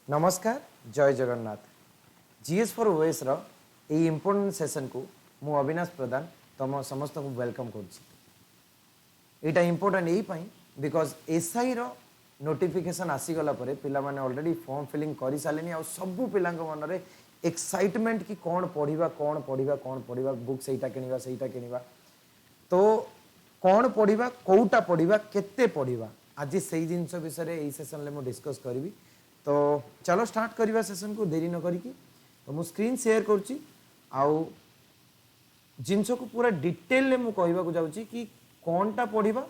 नमस्कार जय Jagannath GS for OS रो ए इम्पोर्टेंट सेशन को मु अविनाश प्रधान तुम समस्त को वेलकम करा इम्पोर्टेंट यही बिकॉज एसआई रो नोटिफिकेशन आसीगला पिला माने ऑलरेडी फॉर्म फिलिंग कर सारे आ सबू पिला मन में एक्साइटमेंट कि कौन पढ़ा बुक सहीटा किणवा तो कौन पढ़ा कौटा पढ़ा केते पढ़ा आज से जिनस विषय यही सेशन में डिस्कस करी तो चलो स्टार्ट करवा सेशन को देरी न करी तो मु स्क्रीन शेयर करुच्ची आउ जिनस को पूरा डिटेल में मु कहबा जाऊँगी कि कौनटा पढ़ा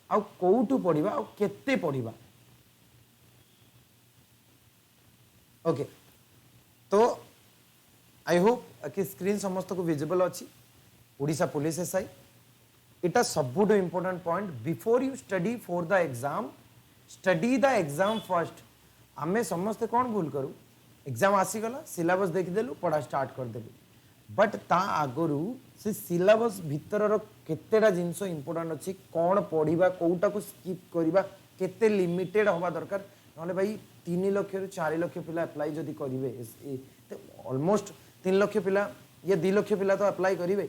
आउ कौटू पढ़ा आउ केते पढ़ा ओके तो आई होप कि स्क्रीन समस्त को विजिबल अच्छी ओडिशा पुलिस एसआई इटा सबुठ important point before you study for the exam study the exam first आमे समस्ते कौन भूल करूँ एग्जाम आसीगला सिलेबस देखीदेलु पढ़ा स्टार्ट करदेलु बट ता आगरू से सिलेबस भितर केतेटा जिनस इंपोर्टेंट अच्छी कौन पढ़ा कौटा को स्किप करवा केते लिमिटेड हवा दरकार ना भाई 3 लाख रु 4 लाख पिला अप्लाई जदि करेंगे ऑलमोस्ट 3 लाख पिला ये 2 लाख पिला तो अप्लाई करेंगे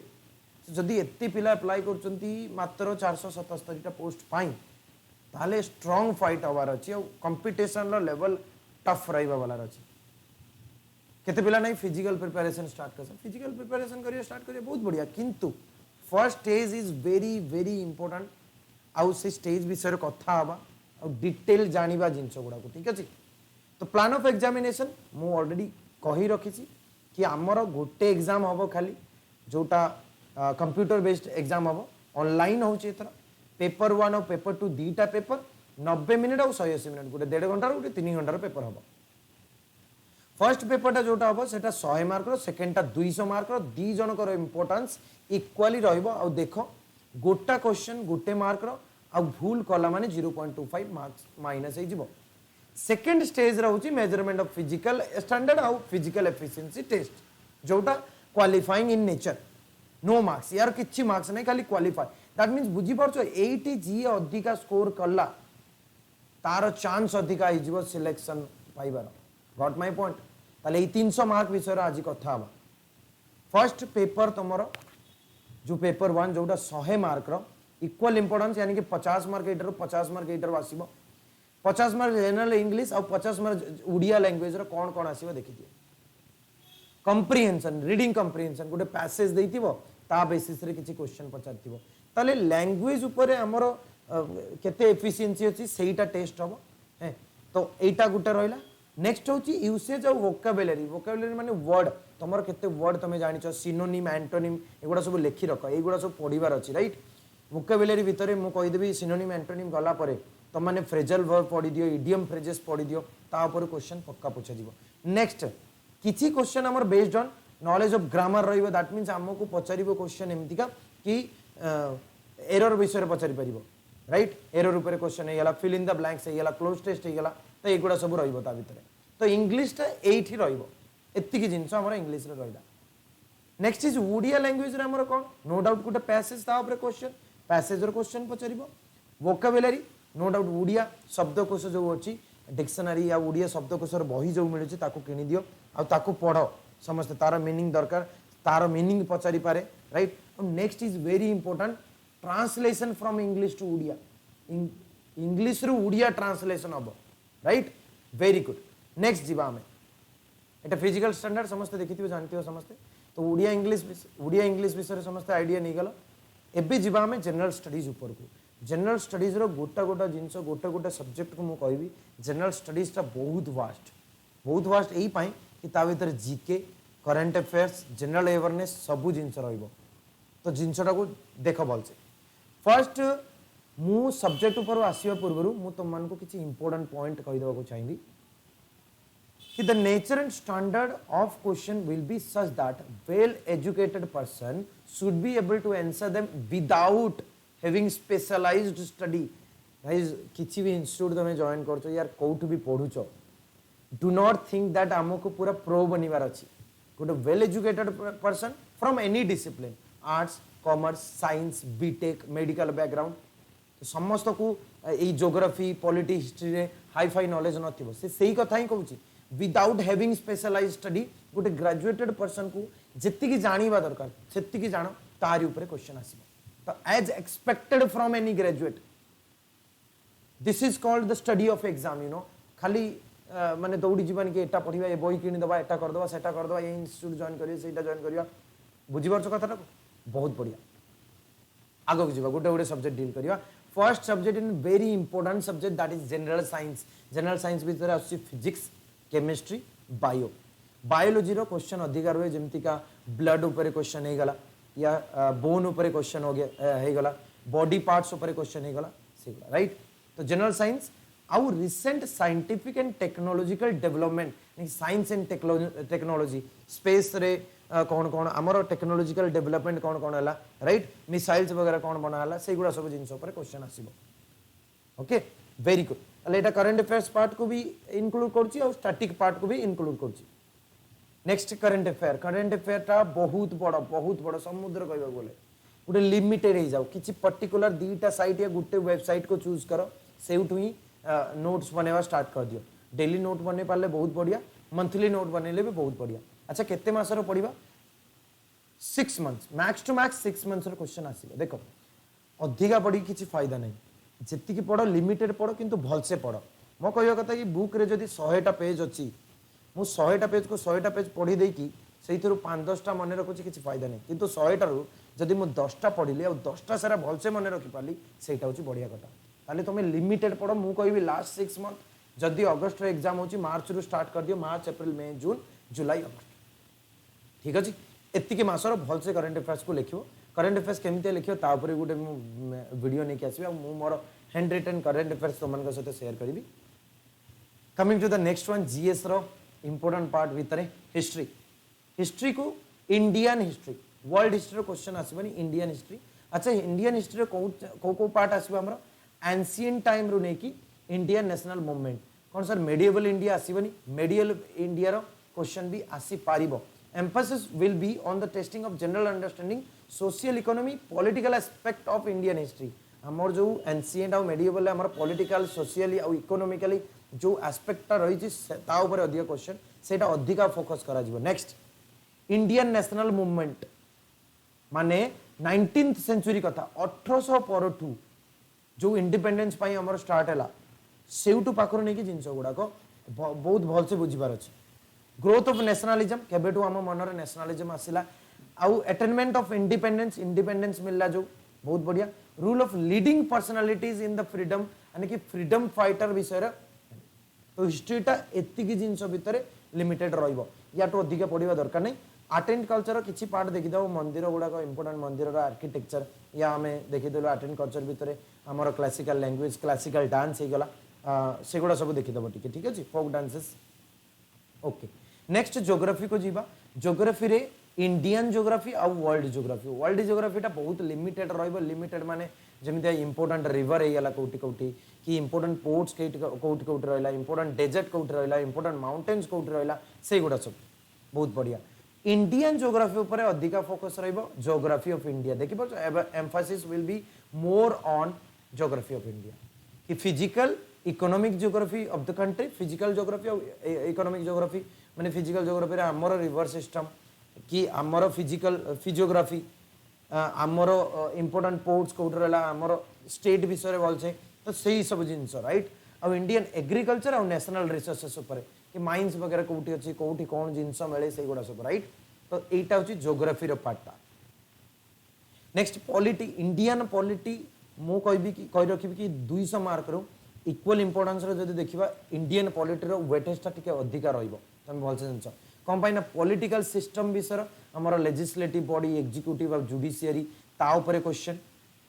जदि एत पिला अप्लाई कर मात्र 477 पोस्ट पाई ताले स्ट्रॉन्ग फाइट हबार अच्छी कंपटीशन लेवल टफ रहा वाला अच्छी केते पिला नहीं फिजिकल प्रिपरेशन स्टार्ट कर फिजिकल प्रिपरेशन करिए स्टार्ट करिए बहुत बढ़िया किंतु first stage is very very important आउ से स्टेज विषय कथा हवा और डिटेल जानिबा जिंस गुड़ा को ठीक अच्छे तो प्लान ऑफ एग्जामिनेशन मु ऑलरेडी कही रखी कि आमर गोटे एग्जाम हम खाली जोटा कंप्यूटर बेस्ड एग्जाम हम ऑनलाइन होची एथरा पेपर 1 और पेपर 2 दीटा पेपर 90 मिनिट और 180 मिनिट गोटे 1.5 घंटा गोटे 3 घंटार पेपर हम फर्स्ट पेपरटा जोटा हम से 100 mark सेकेंडटा 200 mark the Jankar importance equally रहा देख गोटा क्वेश्चन गोटे मार्क आ भूल कला माने 0.25 मार्क्स माइनस हो सेकेंड स्टेज रोचे मेजरमेंट ऑफ फिजिकल स्टैंडर्ड आउ फिजिकल एफिशिएंसी टेस्ट जोटा qualifying in nature no marks यार किछि मार्क्स नहीं खाली क्वालिफाई दैट मीन्स बुझी पारछो एटी जी अधिका स्कोर कला तार चांस अधिका हो सिलेक्शन पाइबार गॉट माय पॉइंट ताले 300 मार्क विषय आज कथा हवा फर्स्ट पेपर तुमर जो पेपर 1 जोटा 100 मार्क इक्वल इंपोर्टेंस यानी कि 50 मार्क एटर 50 मार्क एटर आसीबो 50 मार्क जनरल इंग्लिश और 50 मार्क उड़िया लैंग्वेज रो कौन कौन आसीबो देखि दियो कंप्रिहेंशन रीडिंग कंप्रिहेंशन गोटे पैसेज देइतिबो ता बेसिस रे किछि क्वेश्चन पचारतिबो ताले लैंग्वेज ऊपर हमर केते एफिशिएंसी अछि सेहीटा टेस्ट हबो है तो एटा गुटे रहला नेक्स्ट होची यूसेज ऑफ वोकाबुलरी माने वर्ड तमर केते वर्ड तमे जानिछो सिनोनिम एंटोनिम एगुडा सब लेखि रख एगुडा सब पढिबार अछि राइट वोकाबुलरी भितरे मु कहि देबी सिनोनिम एंटोनिम गला परे तम माने फ्रेजल वर्ब पढि दियो इडियम फ्रेजेस पढि दियो ता ऊपर क्वेश्चन पक्का पूछा जीवो नेक्स्ट किछि क्वेश्चन हमर based on knowledge of grammar रहिबो दैट मींस हमको पचारिबो क्वेश्चन एमतिका कि एरर विषय पचारि परिबो राइट एरर ऊपर क्वेश्चन हेला फिल इन द ब्लैंक्स हेला क्लोज टेस्ट हेला तो एगुडा सब रहिबो ता भितरे तो इंग्लिश टा एठी रहिबो एत्तिकी जिंस हमर इंग्लिश रे रहिला नेक्स्ट इज ओडिया लैंग्वेज रे हमर कोन नो डाउट गुटे पैसेज ता ऊपर क्वेश्चन पैसेज रो क्वेश्चन पचारिबो वोकाबुलरी नो डाउट ओडिया शब्दकोश जो अछि डिक्शनरी या ओडिया शब्दकोश बही जो मिलुछि ताको किनि दियो आ ताको पढ़ो समस्त तार मीनिंग दरकार तार मीनिंग पचारि पारे right next is very important translation from English to Odia English रु ओडिया ट्रांसलेशन हबो राइट वेरी गुड नेक्स्ट जीवा हमें एटा फिजिकल स्टैंडर्ड समस्त देखिथिबो जानथिबो समस्त तो ओडिया इंग्लिश विषय समस्त आइडिया नहीं गला एबे जीवा हमें जनरल स्टडीज ऊपर को जनरल स्टडीज रो गोटा गोटा जिनस गोटा गोटा सब्जेक्ट को मु कहबी जनरल स्टडीज टा बहुत वास्ट एही पाई कि ता भीतर GK current affairs general awareness सबु जिनस रहइबो तो जिनसटा को देख भलसे फर्स्ट मु सब्जेक्ट ऊपर आसीबा पूर्व मु तुम मान को किछि इंपोर्टेंट पॉइंट कहि देबा को चाहिबी कि the nature and standard of question will be such that well educated person should be able to answer them without having specialised study guys किछि भी इंस्टीट्यूट तमे जॉइन करछो यार कोठु भी पढुछो डू नॉट थिंक दैट हमको पूरा प्रो बनिवार अछि गोटे well educated person from any discipline arts commerce science BTech medical background समस्त को यही ज्योग्राफी पॉलिटी हिस्ट्री रे हाई फाई नॉलेज नथिबो से सही कथा ही कहूची विदाउट हैविंग स्पेशलाइज स्टडी गोटे ग्रेजुएटेड पर्सन को जेतिकी जानिबा दरकार सेतिकी जानो तारि ऊपर क्वेश्चन आसीबो तो as expected from any graduate this is called the study of exam you know खाली माने दौड़ी जीवन के एटा पढ़िबा ए बही किनि दबा एटा कर दबा सेटा कर दबा ए इंस्टीट्यूट जॉइन करियो सेटा जॉइन करियो बुझी परछ कथाटा बहुत बढ़िया आगो को जीवा गोटे गोटे सब्जेक्ट डील करिया first subject in very important subject that is general science भीतर आसी फिजिक्स केमिस्ट्री बायो बायोलॉजी रो क्वेश्चन अधिकार हुए जमती का ब्लड ऊपर क्वेश्चन हे गला या बोन ऊपर क्वेश्चन हो गया हे गला बॉडी पार्ट्स ऊपर क्वेश्चन हे गला सेगला राइट तो जनरल साइंस आउ recent scientific and technological development science and technology space रे कौन कौन आमर टेक्नोलॉजिकल डेवलपमेंट कौन कौन है राइट मिसाइल्स वगैरह कौन बनाला से गुड़ा सब जिनस ऊपर क्वेश्चन आसीबो ओके वेरी गुड अले एटा करंट अफेयर्स पार्ट को भी इंक्लूड करछि और स्टैटिक पार्ट को भी इंक्लूड करछि नेक्स्ट करंट अफेयर टा बहुत बड़ समुद्र कहबा बोले गोटे लिमिटेड हो जाओ किछि पर्टिकुलर दीटा साइट या गोटे वेबसाइट को चूज करो सेउठु ही नोट्स बनेवा स्टार्ट कर दियो डेली नोट बने पाले बहुत बढ़िया मंथली नोट बनेले भी बहुत बढ़िया अच्छा केते मासर पढ़िबा 6 months max to max 6 months रो क्वेश्चन आसीबो देखो अधिका पढ़ी किछि फायदा नहीं जेतिकी पढ़ो लिमिटेड पढ़ो किंतु भल से पढ़ो मो कहयो कथा कि बुक रे जदी 100टा पेज अछि मु 100टा पेज को 100टा पेज पढ़ी देई कि सेइथरु 5-10टा मन रखुछि किछि फायदा नहीं किंतु 100टा रु जदी मु 10टा पढ़िली आ 10टा सारा भल से मन रखि पाली सेटा होछि बढ़िया कथा ताले तुम लिमिटेड पढ़ो मु कहबी लास्ट 6 मंथ जदी अगस्त रे एग्जाम होछि मार्च रु स्टार्ट कर दियो मार्च अप्रैल मई जून जुलाई अगस्त ठीक अछि एतिके मासर भल से करंट अफेयर्स को लिखियो करंट अफेयर्स केमते लिखियो ता ऊपर गुटे वीडियो नै के आसीबी आ मु मोर हैंड रिटन करंट अफेयर्स तुमन के साथ शेयर करबी coming to the next one GS रो इंपोर्टेंट पार्ट भीतर हिस्ट्री को इंडियन हिस्ट्री वर्ल्ड हिस्ट्री रो क्वेश्चन आसीबनी इंडियन हिस्ट्री अच्छा इंडियन हिस्ट्री को पार्ट आसीबो हमरो एंशिएंट टाइम रो नै कि इंडियन नेशनल मूवमेंट कौन सर मेडिएवल इंडिया आसीबनी मेडिएवल इंडिया रो क्वेश्चन भी आसी पारिबो emphasis will be on the testing of general understanding social economy political aspect of Indian history हमर जो एंशिएंट और मेडिएवल हमर पॉलिटिकल सोशली और इकोनॉमिकली जो एस्पेक्ट रही ता ऊपर अधिक क्वेश्चन सेटा अधिक फोकस करा जिवो नेक्स्ट इंडियन नेशनल मूवमेंट माने 19th सेंचुरी कथा 1800 परठू जो इंडिपेंडेंस पाई हमर स्टार्ट हैला सेउटू पाखर नै कि जिंस गुडा को बहुत भल से बुझिबार अछि ग्रोथ ऑफ नेशनलिज्म केबेटू हम मनरे नेशनलिज्म आसिला आउ अटेनमेंट ऑफ इंडिपेंडेंस मिलला जो बहुत बढ़िया rule of leading personalities in the freedom यानी कि फ्रीडम फाइटर विषय तो हिस्ट्रीटा एतिकी जिंस भितर लिमिटेड रहिबो या तो अधिक पढ़िबा दरकार नै आर्ट एंड कल्चर किछि पार्ट देखि दो मंदिर गुडा को इंपोर्टेंट मंदिर रो आर्किटेक्चर या हमें देखि देलो आर्ट एंड कल्चर भितर हमर क्लासिकल लैंग्वेज क्लासिकल डांस हे गला सेगुडा सब देखि दबो ठीक अछि folk dances okay next geography को जीवा ज्योग्राफी रे इंडियन ज्योग्राफी और वर्ल्ड ज्योग्राफी टा बहुत लिमिटेड रहिबो लिमिटेड माने जेमिति इंपोर्टेंट रिवर हे गला कोठी कोठी कि इंपोर्टेंट पोर्ट्स कोठी कोठी रहला इंपोर्टेंट डेजर्ट कोठी रहला इंपोर्टेंट माउंटेन्स कोठी रहला से गुडा सब बहुत बढ़िया इंडियन ज्योग्राफी ऊपर अधिक फोकस रहिबो ज्योग्राफी ऑफ इंडिया देखिबो emphasis will be more on geography of India कि physical economic geography of the country physical geography और इकोनॉमिक ज्योग्राफी माने फिजिकल ज्योग्राफी रे हमर रिवर सिस्टम कि हमर फिजिकल फिजियोग्राफी हमर इंपोर्टेंट पोर्ट्स कोड रहला हमर स्टेट विषय रे बोलछे तो सही सब जिंस राइट और इंडियन एग्रीकल्चर और नेशनल रिसोर्सेस ऊपर कि माइंस वगैरह कोठी अछि कोठी कोन जिंस मिले से गुडा सब राइट तो एटा होची ज्योग्राफी रो पार्टटा नेक्स्ट पॉलिटी इंडियन पॉलिटी मो कहबी कि कहि रखिबी कि 200 मार्क रो इक्वल इंपोर्टेंस रो जदी देखिबा इंडियन पॉलिटी रो वेटेज टा टिके अधिक रहइबो तमे भलसे जिंस कौन पाइना पॉलिटिकल सिस्टम विषय हमर लेजिस्लेटिव बॉडी एग्जीक्यूटिव और जुडिशियरी ता ऊपर क्वेश्चन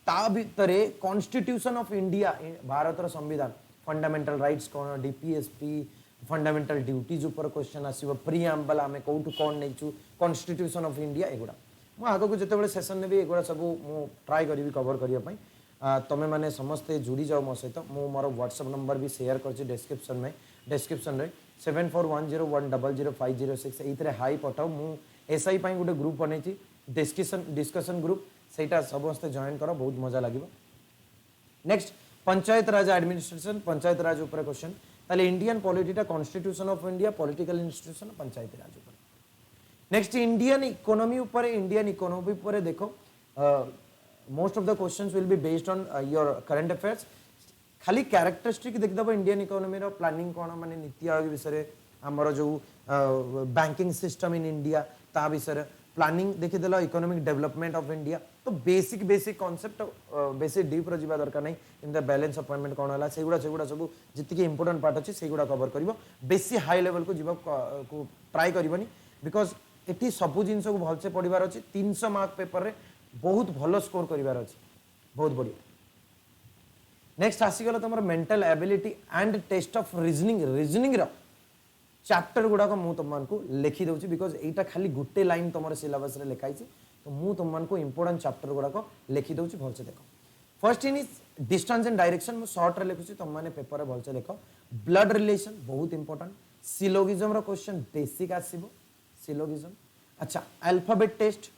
ता भितरे कॉन्स्टिट्यूशन ऑफ इंडिया भारत रो संविधान फंडामेंटल राइट्स कौन डीपीएसपी फंडामेंटल ड्यूटीज ऊपर क्वेश्चन आसीबो प्रीएम्बल हमें कोठु कोन नैचु कॉन्स्टिट्यूशन ऑफ इंडिया एगुडा मु आगो को जते बेले सेशन ने भी एगुडा सब मु ट्राई करबी कवर करिया पई तमे माने समस्त जुड़ी जाओ मो सहित मु मोर व्हाट्सएप नंबर भी शेयर करछि डिस्क्रिप्शन रे 7410100506 एइतरे हाई पठाओ मु एसआई पई गुटे ग्रुप बनेछि डिस्कशन ग्रुप सेटा समस्त जॉइन करो बहुत मजा लागिबो नेक्स्ट पंचायत राज एडमिनिस्ट्रेशन पंचायत राज ऊपर क्वेश्चन ताले इंडियन पॉलिटीटा constitution of India political institution panchayati raj ऊपर नेक्स्ट इंडियन इकोनॉमी ऊपर इंडियन इकोनॉमी ऊपर देखो most of the questions will be based on your current affairs खाली कैरेक्टरिस्टिक देखिदब इंडियन इकोनॉमी रो प्लानिंग कोन माने नीति आयोग विषय हमर जो बैंकिंग सिस्टम इन इंडिया ता विषय प्लानिंग देखिदेल इकोनॉमिक डेवलपमेंट ऑफ इंडिया तो बेसिक बेसिक कॉन्सेप्ट बेसी डीप रो जीवा दरकार नहीं इन द बैलेंस अपॉइंटमेंट कोन होला सेगुड़ा सब जितकी इंपोर्टेंट पार्ट अछि सेगुड़ा कवर करिवो बेसी हाई लेवल को जीवा को ट्राई करिवनी बिकॉज एटी सब जिंस को भलसे पढ़िबार अछि 300 मार्क पेपर रे बहुत भलो स्कोर करिबार अछि बहुत बढ़िया नेक्स्ट आसीगला तुम mental ability and test of reasoning रो चैप्टर गुड़ाक मुझे तुमको लिखी दूसरी बिकज यहाँ खाली गोटे लाइन तुम सिलेबस रे लिखाई तो मुझे तुमको इंपोर्टेंट चैप्टर गुड़ाक लिखी दूसरी भलसे देख first in is distance and direction मुझे सर्ट रे लिखुची तुम मैंने पेपर भलसे देख ब्लड रिलेशन बहुत इंपोर्टेंट सिलोगिज्म रो क्वेश्चन बेसिक आसीबो सिलोगिज्म अच्छा alphabet test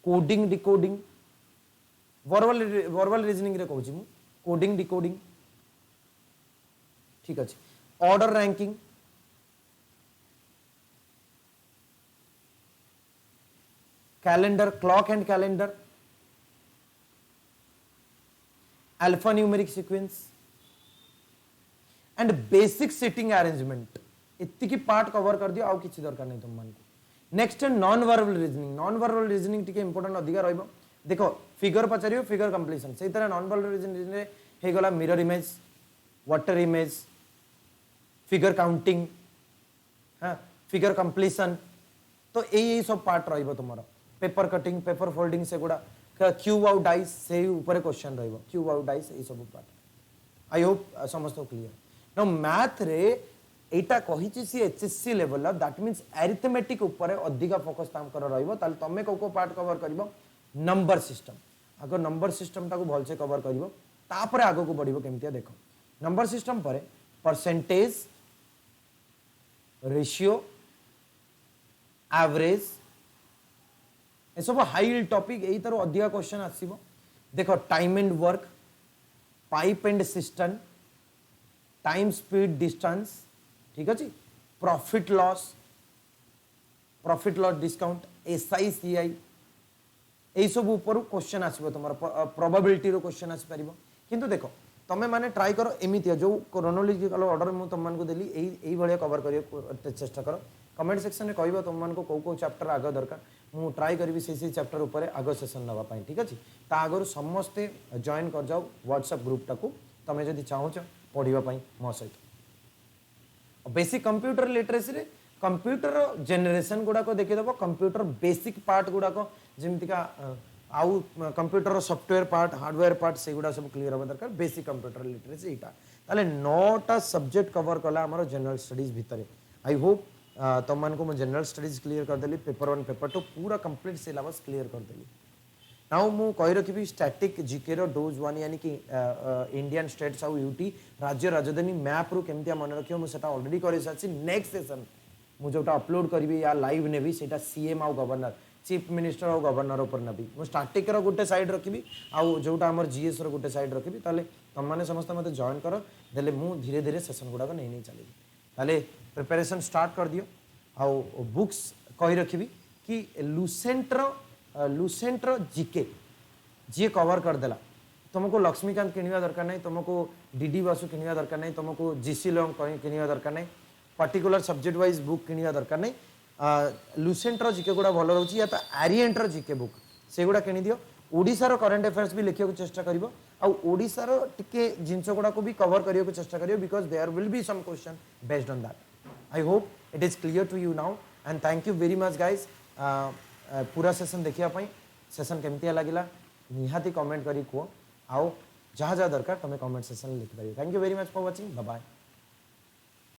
coding decoding verbal reasoning रे कहूँ मु कोडिंग डिकोडिंग ठीक अच्छे order ranking calendar clock and calendar alphanumeric sequence and basic sitting arrangement इतनी पार्ट कवर कर दियो आउ किसी दरकार नहीं तुम मान नेक्स्ट नॉन वर्बल रीजनिंग टिके इंपोर्टेंट अधिका रहिबो देखो फिगर पचारियो फिगर कंप्लीशन से तरह नॉन वर्बल रीजनिंग रे हे गला mirror image water image figure counting हाँ फिगर कंप्लीशन तो यही सब पार्ट रहिबो तुमरो पेपर कटिंग पेपर फोल्डिंग से गुडा क्यूब आउट डाइस से ऊपर क्वेश्चन रहिबो क्यूब आउट डाइस ए सब पार्ट आई होप समस्त क्लियर नो मैथ रे एटा कहिछि C HSC level that means arithmetic ऊपर अधिका फोकस ताम कर रहिबो ताल तमे को पार्ट कवर करबो नंबर सिस्टम अगर नंबर सिस्टम टाको भल से कवर करिवो तापर आगो को बढ़िबो केमतिया देखो नंबर सिस्टम पर परसेंटेज रेशियो एवरेज ए सब हाई टॉपिक एई तरह अधिका क्वेश्चन आसीबो देखो time and work pipe and system time speed distance ठीक अछि प्रॉफिट लॉस डिस्काउंट SICI यही सब ऊपर क्वेश्चन आसो तुम प्रोबेबिलिटी रो क्वेश्चन आसी पारिबो किंतु देखो तमे माने ट्राई करो एमितिया जो क्रोनोलॉजिकल ऑर्डर मु तुम मानको देली एई भलिया कवर करियो चेष्टा करो कमेंट सेक्शन में कहबो तुम मानको को चैप्टर आगे दरकार मु ट्राई करबी से चैप्टर ऊपर आगे सेशन नवा पाई ठीक अछि ता आगर समस्ते जॉइन कर जाओ व्हाट्सएप ग्रुप टाको तमे जदी चाहो पढिबा पाई मो सहित बेसिक कंप्यूटर लिटरेसी रे कंप्यूटर जनरेशन गुड़ा को देखिदेव कंप्यूटर बेसिक पार्ट गुड़ा को जमीका आउ computer software part hardware part से गुड़ा सब क्लियर होगा दरकार बेसिक कंप्यूटर लिटरेसी यहाँ ताले 9टा सब्जेक्ट कवर कला आमर जनरल स्टडीज भितर आई होप तुम मान को जनरल स्टडीज क्लियर करदेली पेपर 1 पेपर 2 पूरा कंप्लीट सिलेबस क्लियर करदेली नाउ मु कहि रखिबी स्टैटिक जीके रो डोज 1 यानी कि इंडियन स्टेट्स आउ यूटी राज्य राजधानी मैप रु केमतिया मन रखियो मु सेटा ऑलरेडी करे साची नेक्स्ट सेशन मु जोटा अपलोड करबी या लाइव नेबी सेटा सीएम आउ गवर्नर चीफ मिनिस्टर और गवर्नर ऊपर नबी मु स्टैटिक रो गोटे साइड रखिबी आउ जोटा हमर जीएस रो गोटे साइड रखिबी ताले तुम माने समस्त मते जॉइन करो देले मु धीरे धीरे सेशन गुडा को नहीं चलेबी ताले प्रिपरेशन स्टार्ट कर दियो आउ बुक्स कहि रखिबी कि लुसेंट रो जीके जी कवर कर देला तुमको लक्ष्मीकांत किनिया दरकार नहीं तुमको डीडी बासु किनिया दरकार नहीं तुमको जीसी लॉन्ग किनिया दरकार नहीं पर्टिकुलर सब्जेक्ट वाइज बुक किनिया दरकार नहीं लुसेंट रो जीके गुड़ा भल रोची या तो आरिएंट रो जीके बुक से गुड़ा किनि दियो ओडिसा रो करंट अफेयर्स भी लिखियो को चेष्टा करिवो आ ओडिसा रो टिके जिंस गुड़ा को भी कवर करियो को चेष्टा करियो because there will be some question based on that I hope it is clear to you now and thank you very much guys पूरा सेशन देखिया पई सेशन केमतिया लागिला निहाती कमेंट करी को आओ जहाँ जहाँ दरकार तुम कमेंट सेक्शन लिखि पारियो thank you very much for watching bye bye.